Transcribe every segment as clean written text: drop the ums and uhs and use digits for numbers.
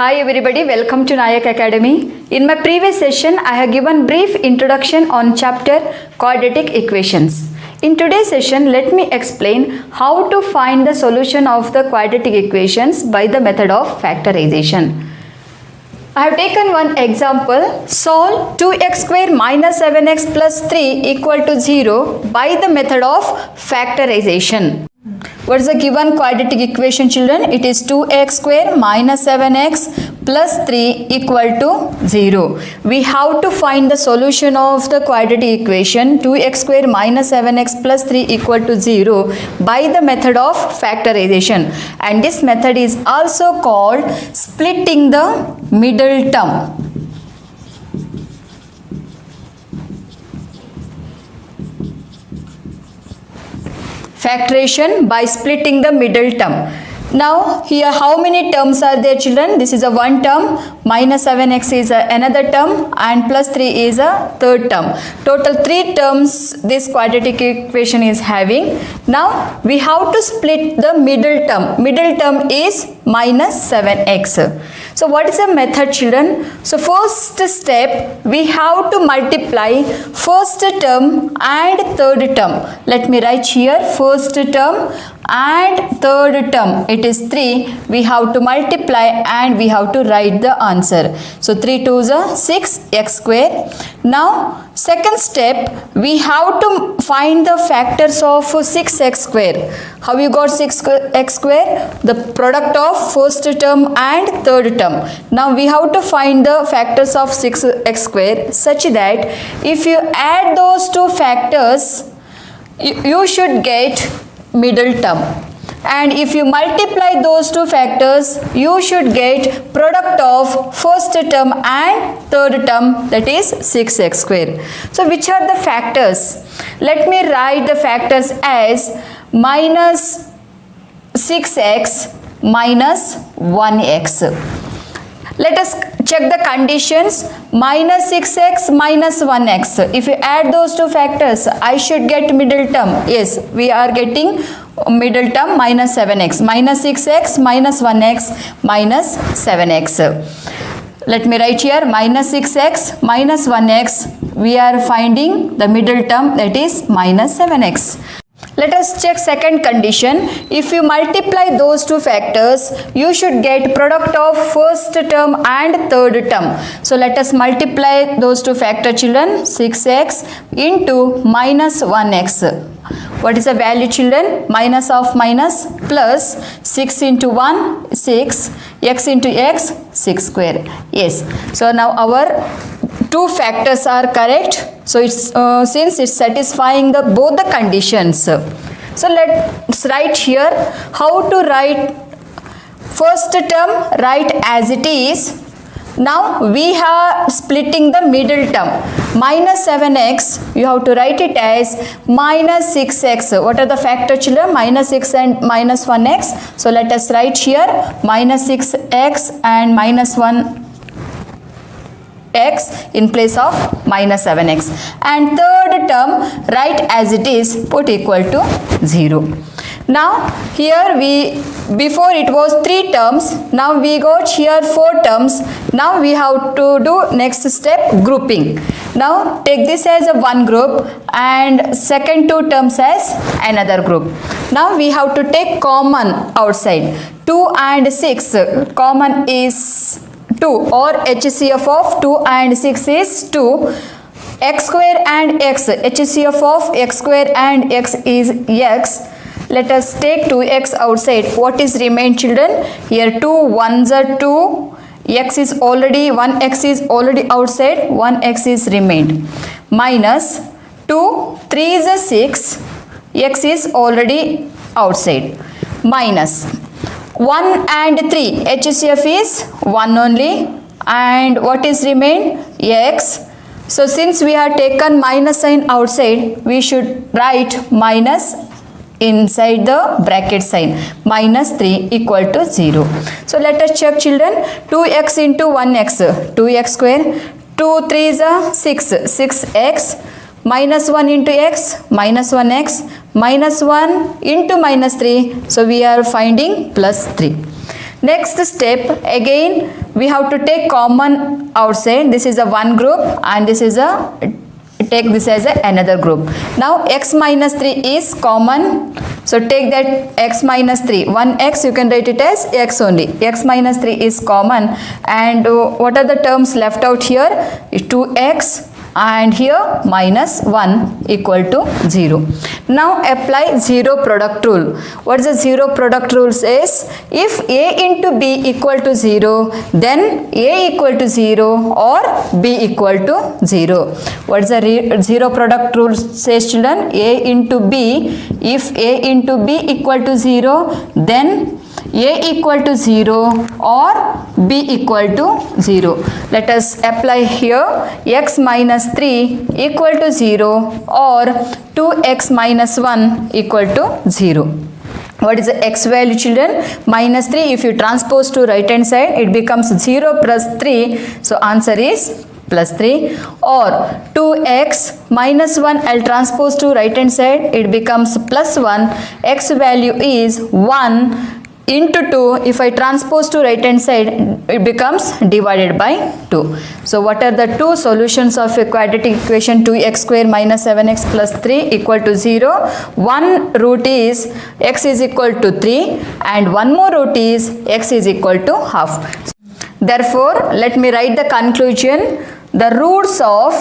Hi everybody, welcome to Nayak Academy. In my previous session, I have given brief introduction on chapter quadratic equations. In today's session, let me explain how to find the solution of the quadratic equations by the method of factorization. I have taken one example. Solve 2x square minus 7x plus 3 equal to 0 by the method of factorization. What is the given quadratic equation, children? It is 2x square minus 7x plus 3 equal to 0. We have to find the solution of the quadratic equation 2x square minus 7x plus 3 equal to 0 by the method of factorization. And this method is also called splitting the middle term. Factorization by splitting the middle term. Now here how many terms are there, children? This is a one term, minus 7x is another term, and plus 3 is a third term. Total 3 terms this quadratic equation is having. Now we have to split the middle term. Middle term is minus 7x. So what is the method, children? So first step, we have to multiply first term and third term. Let me write here first term and third term. It is 3. We have to multiply and we have to write the answer. So 3 2 is 6x square. Now second step, we have to find the factors of 6x square. How you got 6x square? The product of first term and third term. Now we have to find the factors of 6x square such that if you add those two factors, you should get middle term. And if you multiply those two factors, you should get product of first term and third term, that is 6x square. So which are the factors? Let me write the factors as minus 6x minus 1x. Let us check the conditions. Minus 6x minus 1x. If you add those two factors, I should get middle term. Yes, we are getting middle term minus 7x. Minus 6x minus 1x minus 7x. Let me write here minus 6x minus 1x. We are finding the middle term, that is minus 7x. Let us check second condition. If you multiply those two factors, you should get product of first term and third term. So let us multiply those two factors, children. 6x into minus 1x. What is the value, children? Minus of minus plus 6 into 1, 6. X into x, 6 square. Yes. So now our two factors are correct. So it's since it's satisfying the both the conditions. So let's write here how to write first term. Write as it is. Now we are splitting the middle term. Minus 7x, you have to write it as minus 6x. What are the factors, children? Minus 6 and minus 1x. So let us write here minus 6x and minus 1x in place of minus 7x. And third term, write as it is, put equal to 0. Now here before it was 3 terms, now we got here 4 terms. Now we have to do next step, grouping. Now take this as a one group and second 2 terms as another group. Now we have to take common outside. 2 and 6, common is 2, or HCF of 2 and 6 is 2. X square and x, HCF of x square and x is x. Let us take 2x outside. What is remain, children? Here 2 1s are 2. X is already, 1x is already outside. 1x is remained. Minus 2 3 is a 6. X is already outside. Minus 1 and 3. HCF is 1 only. And what is remained? X. So since we have taken minus sign outside, we should write minus inside the bracket sign. Minus 3 equal to 0. So let us check, children. 2x into 1x. 2x square. 2 3 is a 6. 6x. Minus 1 into x. Minus 1x. Minus 1 into minus 3. So we are finding plus 3. Next step, again we have to take common outside. This is a one group and this is a, take this as another group. Now x minus 3 is common. So take that x minus 3. 1x you can write it as x only. X minus 3 is common. And what are the terms left out here? 2x and here minus 1 equal to 0. Now apply zero product rule. What the zero product rule says? If a into b equal to 0, then a equal to 0 or b equal to 0. What the zero product rule says, children? A into b. If a into b equal to 0, then a equal to 0 or b equal to 0. Let us apply here x minus 3 equal to 0 or 2x minus 1 equal to 0. What is the x value, children? Minus 3. If you transpose to right hand side, it becomes 0 plus 3. So answer is plus 3. Or 2x minus 1, I'll transpose to right hand side, it becomes plus 1. X value is 1 into 2. If I transpose to right hand side, it becomes divided by 2. So what are the two solutions of a quadratic equation 2x square minus 7x plus 3 equal to 0? One root is x is equal to 3 and one more root is x is equal to half. Therefore, let me write the conclusion. The roots of,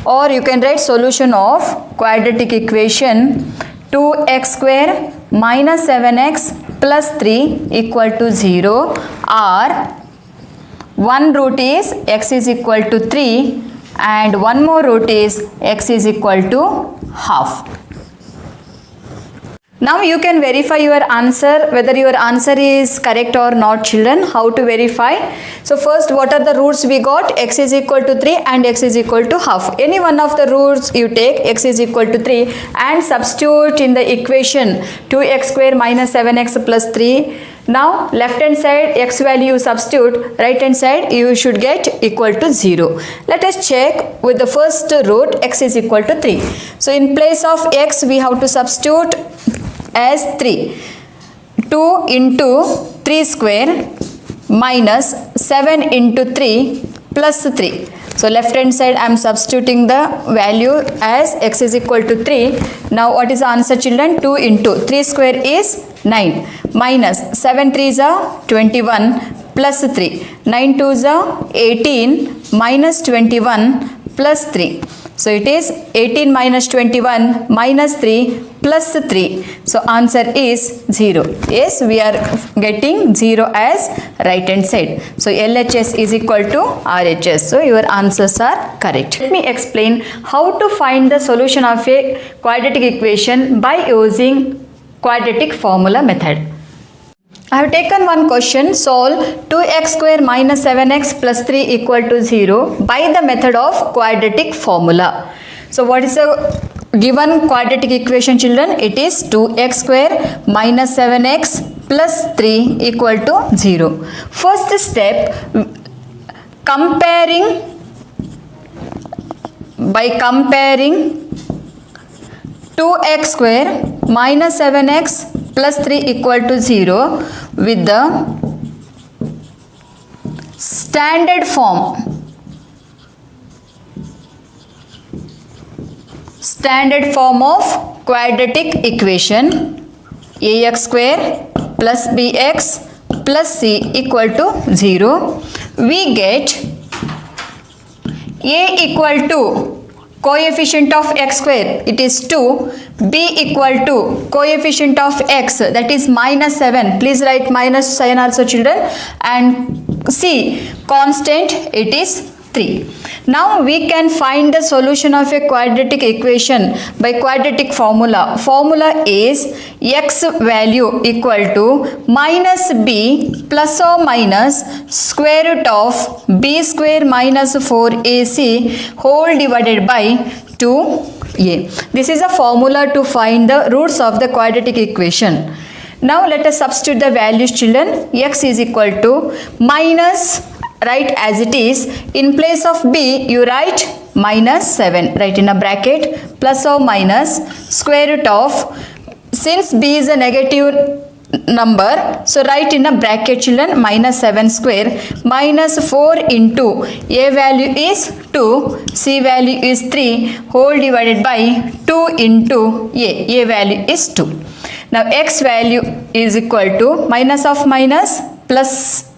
or you can write solution of quadratic equation 2x square minus 7x plus 3 equal to 0 are one root is x is equal to 3 and one more root is x is equal to half. Now you can verify your answer, whether your answer is correct or not, children. How to verify? So first, what are the roots we got? X is equal to 3 and x is equal to half. Any one of the roots you take, x is equal to 3 and substitute in the equation 2x square minus 7x plus 3. Now left hand side x value substitute, right hand side you should get equal to 0. Let us check with the first root x is equal to 3. So in place of x we have to substitute as 3. 2 into 3 square minus 7 into 3 plus 3. So left hand side I am substituting the value as x is equal to 3. Now what is the answer, children? 2 into 3 square is 9 minus 7 3s are 21 plus 3. 9 2s are 18 minus 21 plus 3. So it is 18 minus 21 minus 3 plus 3. So answer is 0. Yes, we are getting 0 as right hand side. So LHS is equal to RHS. So your answers are correct. Let me explain how to find the solution of a quadratic equation by using quadratic formula method. I have taken one question, solve 2x square minus 7x plus 3 equal to 0 by the method of quadratic formula. So what is the given quadratic equation, children? It is 2x square minus 7x plus 3 equal to 0. First step, by comparing 2x square minus 7x plus 3 equal to 0 with the standard form of quadratic equation ax square plus bx plus c equal to 0, we get a equal to coefficient of x square, it is 2, b equal to coefficient of x, that is minus 7, please write minus sign also, children, and c constant, it is 3. Now we can find the solution of a quadratic equation by quadratic formula. Formula is x value equal to minus b plus or minus square root of b square minus 4ac whole divided by 2a. This is a formula to find the roots of the quadratic equation. Now let us substitute the values, children. X is equal to minus, write as it is. In place of b you write minus 7, write in a bracket, plus or minus square root of, since b is a negative number. So write in a bracket children, minus 7 square minus 4 into a value is 2, c value is 3 whole divided by 2 into a value is 2. Now x value is equal to minus of minus plus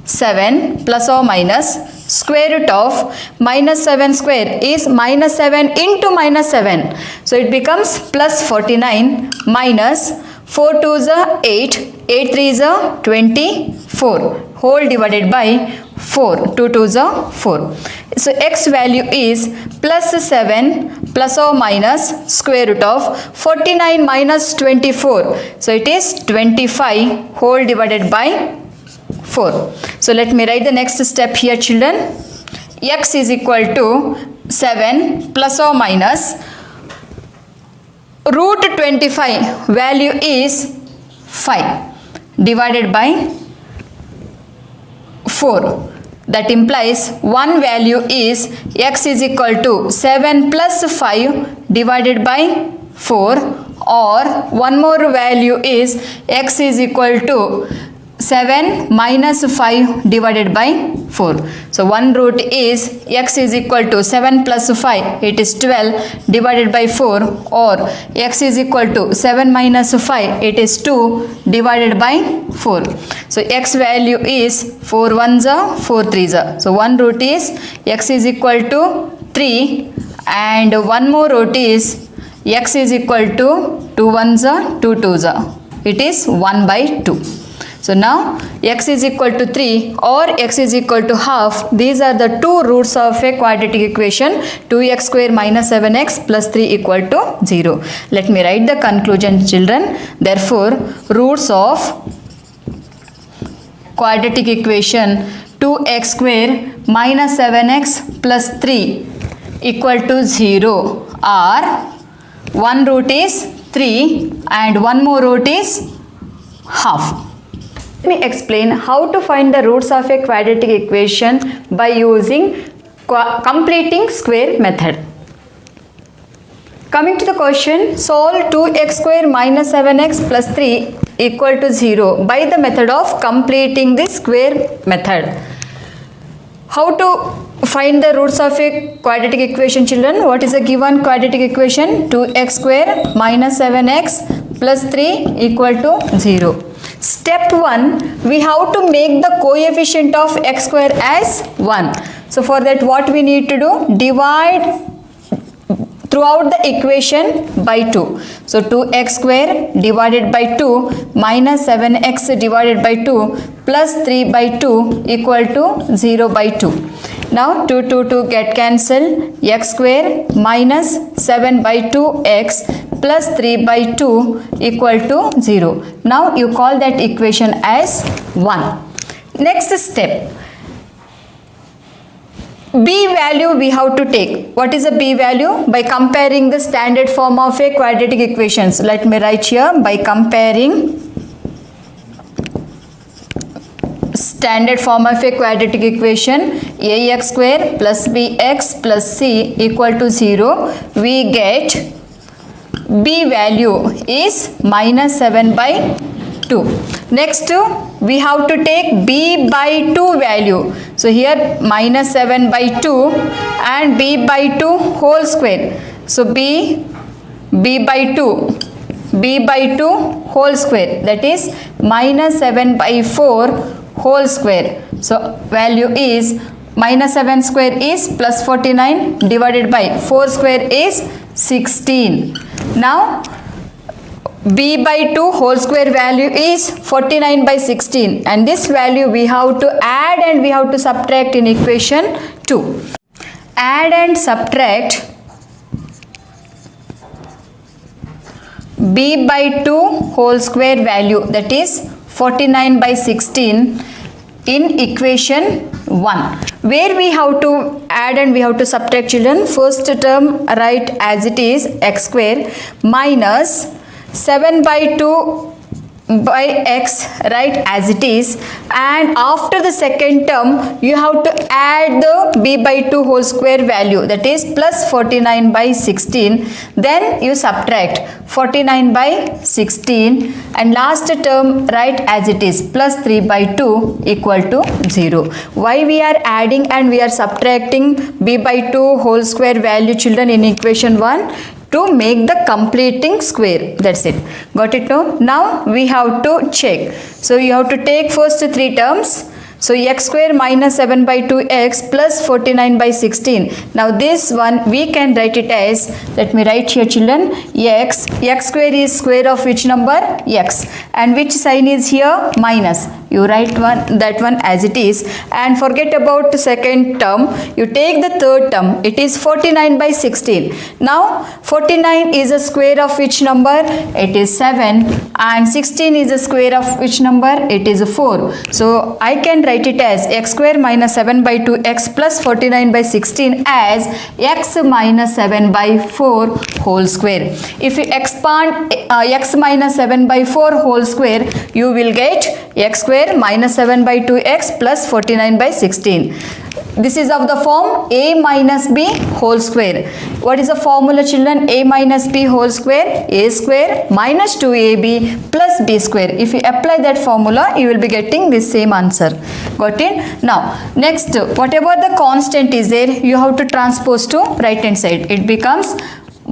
7 plus or minus square root of minus 7 square is minus 7 into minus 7. So it becomes plus 49 minus 4 2s are 8, 8 3s are 24 whole divided by 4, 2 2s are 4. So x value is plus 7 plus or minus square root of 49 minus 24. So it is 25 whole divided by 4. So let me write the next step here children. X is equal to 7 plus or minus root 25 value is 5 divided by 4. That implies one value is x is equal to 7 plus 5 divided by 4, or one more value is x is equal to 7 minus 5 divided by 4. So one root is x is equal to 7 plus 5, it is 12 divided by 4, or x is equal to 7 minus 5, it is 2 divided by 4. So x value is 4 ones are 4 threes are. So one root is x is equal to 3, and one more root is x is equal to 2 ones are 2 twos are. It is 1 by 2. So now x is equal to 3 or x is equal to half. These are the two roots of a quadratic equation, 2x square minus 7x plus 3 equal to 0. Let me write the conclusion children. Therefore, roots of quadratic equation 2x square minus 7x plus 3 equal to 0 are one root is 3 and one more root is half. Let me explain how to find the roots of a quadratic equation by using completing square method. Coming to the question, solve 2x square minus 7x plus 3 equal to 0 by the method of completing the square method. How to find the roots of a quadratic equation children? What is the given quadratic equation? 2x square minus 7x plus 3 equal to 0. Step 1, we have to make the coefficient of x square as 1. So for that what we need to do? Divide throughout the equation by 2. So 2x square divided by 2 minus 7x divided by 2 plus 3 by 2 equal to 0 by 2. Now 2 get cancelled, x square minus 7 by 2x plus 3 by 2 equal to 0. Now you call that equation as 1. Next step, b value we have to take. What is a b value? By comparing the standard form of a quadratic equations. Let me write here, by comparing standard form of a quadratic equation ax square plus bx plus c equal to 0, we get b value is minus 7 by 2. Next we have to take b by 2 value. So here minus 7 by 2 and b by 2 whole square. So b by 2 whole square, that is minus 7 by 4 whole square. So value is minus 7 square is plus 49 divided by 4 square is 16. Now b by 2 whole square value is 49 by 16, and this value we have to add and we have to subtract in equation 2. Add and subtract b by 2 whole square value, that is 49 by 16 in equation 1, where we have to add and we have to subtract children. First term write as it is, x square minus 7 by 2 by x, right, as it is, and after the second term you have to add the b by 2 whole square value, that is plus 49 by 16, then you subtract 49 by 16 and last term write as it is, plus 3 by 2 equal to 0. Why we are adding and we are subtracting b by 2 whole square value, children, in equation 1? To make the completing square, that's it. Got it? No? Now we have to check. So you have to take first 3 terms. So x square minus 7 by 2x plus 49 by 16. Now this one we can write it as, let me write here, children, x square is square of which number? X. And which sign is here? Minus. You write that one as it is, and forget about the second term. You take the third term, it is 49 by 16. Now 49 is a square of which number? It is 7, and 16 is a square of which number? It is 4. So I can write it as x square minus 7 by 2x plus 49 by 16 as x minus 7 by 4 whole square. If you expand x minus 7 by 4 whole square, you will get x square minus 7 by 2x plus 49 by 16. This is of the form a minus b whole square. What is the formula, children? A minus b whole square, a square minus 2ab plus b square. If you apply that formula, you will be getting this same answer. Got it? Now next, whatever the constant is there, you have to transpose to right hand side. It becomes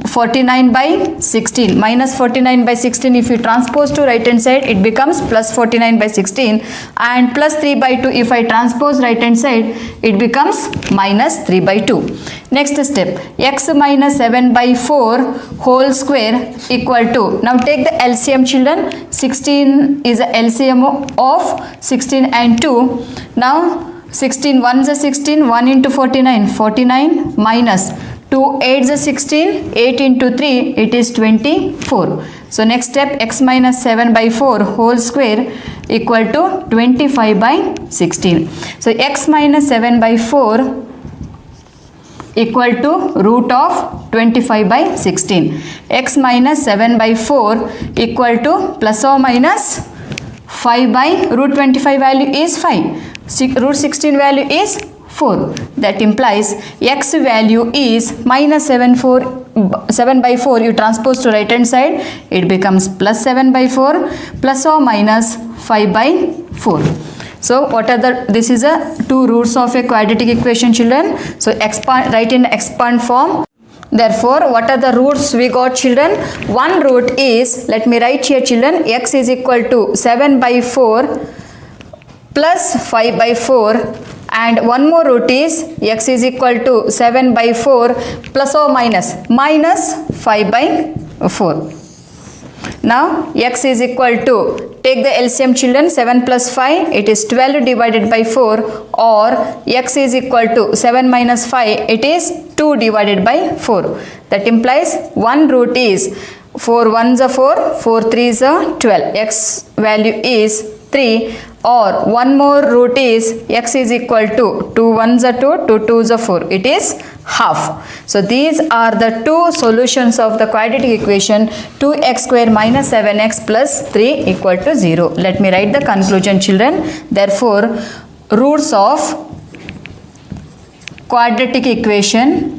49 by 16, minus 49 by 16. If you transpose to right hand side, it becomes plus 49 by 16, and plus 3 by 2. If I transpose right hand side, it becomes minus 3 by 2. Next step, x minus 7 by 4 whole square equal to, now take the LCM, children. 16 is the LCM of 16 and 2. Now 16 1 is a 16, 1 into 49, 49 minus 2 8 is a 16, 8 into 3, it is 24. So next step, x minus 7 by 4 whole square equal to 25 by 16. So x minus 7 by 4 equal to root of 25 by 16. X minus 7 by 4 equal to plus or minus 5 by root 25 value is 5. Root 16 value is 4. That implies x value is minus 7 by 4. You transpose to right hand side, it becomes plus 7 by 4 plus or minus 5 by 4. So what are this is a 2 roots of a quadratic equation, children. So expand, write in expand form. Therefore, what are the roots we got, children? One root is, let me write here, children, x is equal to 7 by 4 plus 5 by 4, and one more root is x is equal to 7 by 4 plus or minus 5 by 4. Now x is equal to, take the LCM, children, 7 plus 5, it is 12 divided by 4, or x is equal to 7 minus 5, it is 2 divided by 4. That implies one root is 4 1s are 4, 4 3s are 12, x value is 3, or one more root is x is equal to 2 1s are 2, 2 2s are 4, it is half. So these are the two solutions of the quadratic equation 2x square minus 7x plus 3 equal to 0. Let me write the conclusion, children. Therefore, roots of quadratic equation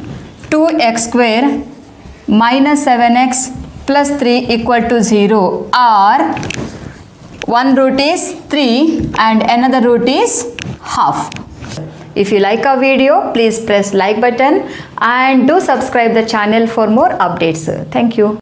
2x square minus 7x plus 3 equal to 0 are, one root is 3 and another root is half. If you like our video, please press like button and do subscribe the channel for more updates. Thank you.